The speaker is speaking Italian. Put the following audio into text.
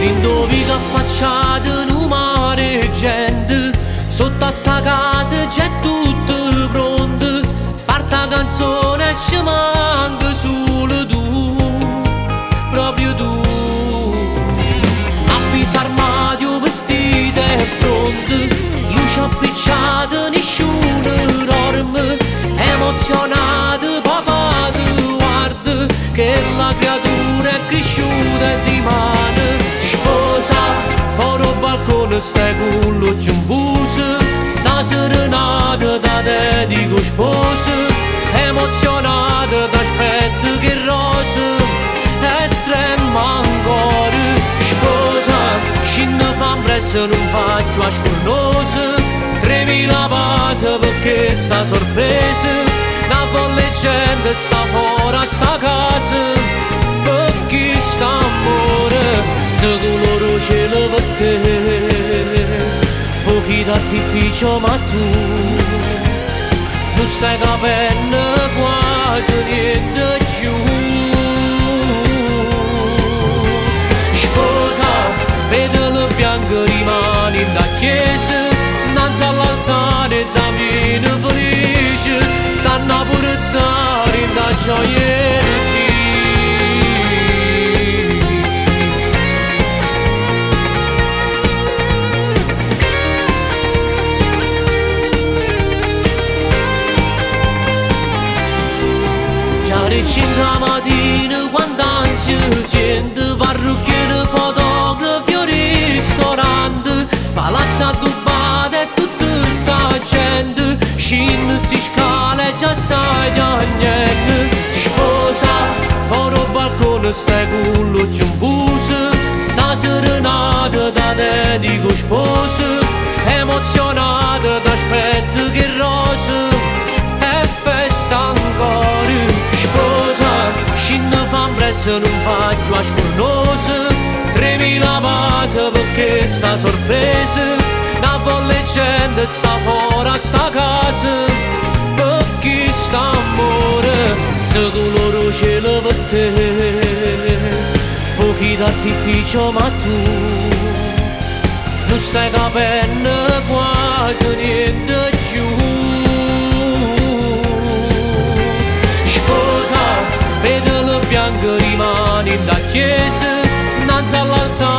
Rindovi che affacciate in un mare gente, sotto a sta casa c'è tutto pronto. Parta canzone e ci manca solo tu, proprio tu. Avviso armadio, vestito e pronto, luce appicciata, nessuno dorme. Emozionato papà tu guarda, che la creatura è cresciuta e rimane. Sposa, fuori al balcone stai con l'occhio in buso, sta serenata da te dico sposa. Emozionata t'aspetto che rosa e trema ancora. Sposa, scende fa presto non faccio a scornosa, 3000 pase perché sta sorpresa. Una folle gente sta fuori a sta casa, perché sta amore se coloro cielo per te. Fuochi d'artificio ma tu stai capendo quasi niente più. Sposa, vedelo bianco rimani da chiesa, innanzi all'altare da meno felice, danno pure dare da gioia. Alle 5 la mattina quando ansia sente, parrucchiere, fotografi o ristorante, palazzo addobbato e tutta sta gente, scende sti scale e già stai piangendo. Sposa, fuori al balcone stai con l'occhio in buso, sta serenata da te dico sposa. Emozionata t'aspetto che rosa e festa ancora. Sposa, scende fa presto non faccio a scornosa, 3000 pase perché sta sorpresa. Una folle gente sta fuori a sta casa, perché sta amore se coloro cielo per te. Fuochi d'artificio ma tu stai capendo quasi niente più. Vedelo bianco rimani da chiesa, innanzi all'altare